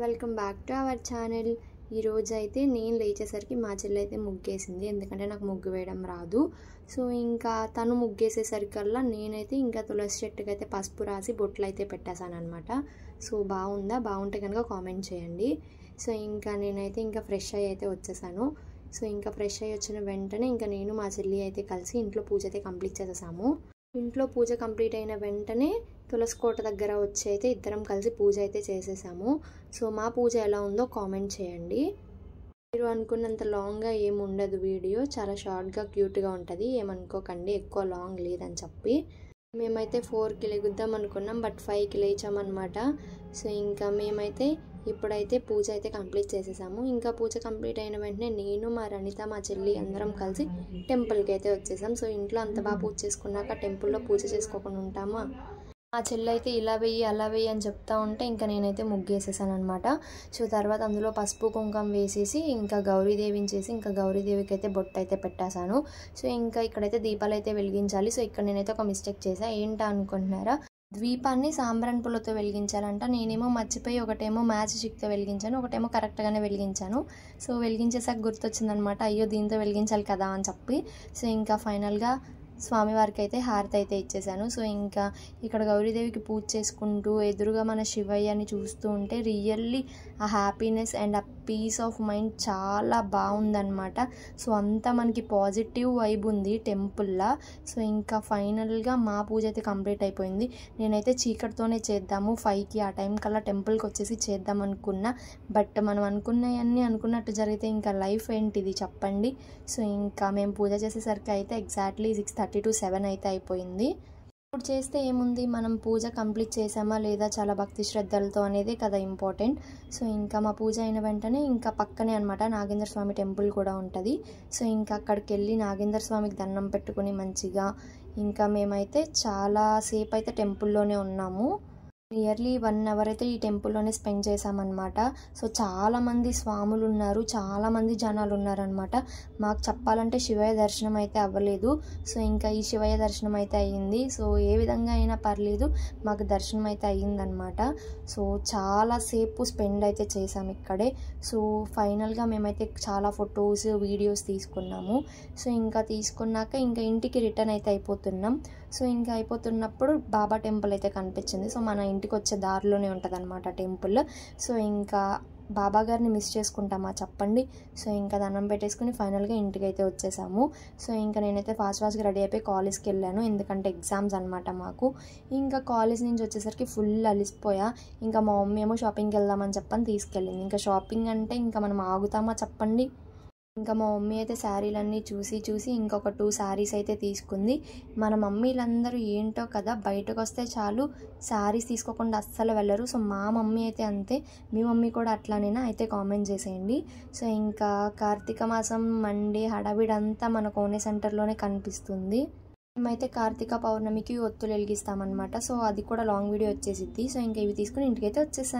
Welcome back to our channel. ఈరోజు అయితే నేను లేచేసరికి మా చెల్లి అయితే ముగ్గేసింది, ఎందుకంటే నాకు ముగ్గు వేయడం రాదు. సో ఇంకా తను ముగ్గేసేసరికల్లా నేనైతే ఇంకా తులసి చెట్టుకి అయితే పసుపు రాసి బొట్లు అయితే పెట్టేశాను అనమాట. సో బాగుంటే కనుక కామెంట్ చేయండి. సో ఇంకా నేనైతే ఇంకా ఫ్రెష్ అయ్యి అయితే వచ్చేసాను. సో ఇంకా ఫ్రెష్ అయ్యి వచ్చిన వెంటనే ఇంకా నేను మా చెల్లి అయితే కలిసి ఇంట్లో పూజ అయితే కంప్లీట్ చేసేసాము. ఇంట్లో పూజ కంప్లీట్ అయిన వెంటనే తులసి కోట దగ్గర వచ్చి అయితే ఇద్దరం కలిసి పూజ అయితే చేసేసాము. సో మా పూజ ఎలా ఉందో కామెంట్ చేయండి. మీరు అనుకున్నంత లాంగ్గా ఏమి ఉండదు, వీడియో చాలా షార్ట్గా క్యూట్గా ఉంటుంది, ఏమనుకోకండి ఎక్కువ లాంగ్ లేదని చెప్పి. మేమైతే 4కి లెగుద్దాం అనుకున్నాం, బట్ 5కి లేచామన్నమాట. సో ఇంకా మేమైతే ఇప్పుడైతే పూజ అయితే కంప్లీట్ చేసేసాము. ఇంకా పూజ కంప్లీట్ అయిన వెంటనే నేను, మా రణిత, మా చెల్లి అందరం కలిసి టెంపుల్కి అయితే వచ్చేసాం. సో ఇంట్లో అంత బాగా పూజ చేసుకున్నాక టెంపుల్లో పూజ చేసుకోకుండా ఉంటామా? మా చెల్లి అయితే ఇలా వెయ్యి అలా వెయ్యి అని చెప్తా ఉంటే ఇంకా నేనైతే ముగ్గేసేసాను అనమాట. సో తర్వాత అందులో పసుపు కుంకం వేసేసి ఇంకా గౌరీదేవిని చేసి ఇంకా గౌరీదేవికి అయితే బొట్టు అయితే పెట్టేశాను. సో ఇంకా ఇక్కడైతే దీపాలు అయితే వెలిగించాలి. సో ఇక్కడ నేనైతే ఒక మిస్టేక్ చేశాను. ఏంటా అనుకుంటున్నారా? దీపాన్ని సాంబ్రాణి పుల్లతో వెలిగించాలంట. నేనేమో మర్చిపోయి ఒకటేమో మ్యాచ్ స్టిక్తో వెలిగించాను, ఒకటేమో కరెక్ట్గానే వెలిగించాను. సో వెలిగించేసాక గుర్తొచ్చిందనమాట, అయ్యో దీంతో వెలిగించాలి కదా అని చెప్పి. సో ఇంకా ఫైనల్గా స్వామివారికి అయితే హారతి అయితే ఇచ్చేసాను. సో ఇంకా ఇక్కడ గౌరీదేవికి పూజ చేసుకుంటూ ఎదురుగా మన శివయ్యని చూస్తూ ఉంటే రియల్లీ ఆ హ్యాపీనెస్ అండ్ ఆ పీస్ ఆఫ్ మైండ్ చాలా బాగుందన్నమాట. సో అంతా మనకి పాజిటివ్ వైబ్ ఉంది టెంపుల్లో. సో ఇంకా ఫైనల్గా మా పూజ అయితే కంప్లీట్ అయిపోయింది. నేనైతే చీకటితోనే చేద్దాము 5కి ఆ టైం కల్లా టెంపుల్కి వచ్చేసి చేద్దాం అనుకున్నా, బట్ మనం అనుకున్నవన్నీ అనుకున్నట్టు జరిగితే ఇంకా లైఫ్ ఏంటిది చెప్పండి. సో ఇంకా మేము పూజ చేసేసరికి అయితే ఎగ్జాక్ట్లీ 6:30 to 7 అయితే అయిపోయింది. ఇప్పుడు చేస్తే ఏముంది, మనం పూజ కంప్లీట్ చేసామా లేదా చాలా భక్తి శ్రద్ధలతో అనేది కదా ఇంపార్టెంట్. సో ఇంకా మా పూజ అయిన వెంటనే ఇంకా పక్కనే అనమాట నాగేంద్ర స్వామి టెంపుల్ కూడా ఉంటుంది. సో ఇంకా అక్కడికి వెళ్ళి నాగేంద్ర స్వామికి దండం పెట్టుకుని మంచిగా ఇంకా మేమైతే చాలా సేపు అయితే టెంపుల్లోనే ఉన్నాము. నియర్లీ 1 అవర్ అయితే ఈ టెంపుల్లోనే స్పెండ్ చేసామన్నమాట. సో చాలామంది స్వాములు ఉన్నారు, చాలామంది జనాలు ఉన్నారనమాట. మాకు చెప్పాలంటే శివయ్య దర్శనం అయితే అవ్వలేదు. సో ఇంకా ఈ శివయ్య దర్శనం అయితే అయ్యింది. సో ఏ విధంగా అయినా పర్లేదు, మాకు దర్శనం అయితే అయ్యిందనమాట. సో చాలాసేపు స్పెండ్ అయితే చేసాము ఇక్కడే. సో ఫైనల్గా మేమైతే చాలా ఫొటోస్ వీడియోస్ తీసుకున్నాము. సో ఇంకా తీసుకున్నాక ఇంకా ఇంటికి రిటర్న్ అయితే అయిపోతున్నాం. సో ఇంకా అయిపోతున్నప్పుడు బాబా టెంపుల్ అయితే కనిపించింది. సో మన ఇంటికి వచ్చే దారిలోనే ఉంటుంది అనమాట టెంపుల్. సో ఇంకా బాబా గారిని మిస్ చేసుకుంటామా చెప్పండి. సో ఇంకా దండం పెట్టేసుకుని ఫైనల్గా ఇంటికి అయితే వచ్చేసాము. సో ఇంకా నేనైతే ఫాస్ట్గా రెడీ అయిపోయి కాలేజ్కి వెళ్ళాను, ఎందుకంటే ఎగ్జామ్స్ అనమాట మాకు. ఇంకా కాలేజ్ నుంచి వచ్చేసరికి ఫుల్ అలిసిపోయా. ఇంకా మా మమ్మీ ఏమో షాపింగ్కి వెళ్దామని చెప్పని తీసుకెళ్ళింది. ఇంకా షాపింగ్ అంటే ఇంకా మనం ఆగుతామా చెప్పండి. ఇంకా మా మమ్మీ అయితే శారీలన్నీ చూసి ఇంకొక 2 శారీస్ అయితే తీసుకుంది. మన మమ్మీలందరూ ఏంటో కదా, బయటకు వస్తే చాలు శారీస్ తీసుకోకుండా అస్సలు వెళ్ళరు. సో మా మమ్మీ అయితే అంతే, మీ మమ్మీ కూడా అట్లానేనా అయితే కామెంట్ చేసేయండి. సో ఇంకా కార్తీక మాసం మండే హడావిడంతా మన కోనే సెంటర్లోనే కనిపిస్తుంది. మేమైతే కార్తీక పౌర్ణమికి ఒత్తులు వెలిగిస్తామన్నమాట. సో అది కూడా లాంగ్ వీడియో వచ్చేసిద్ది. సో ఇంకా ఇవి తీసుకుని ఇంటికైతే వచ్చేసాను.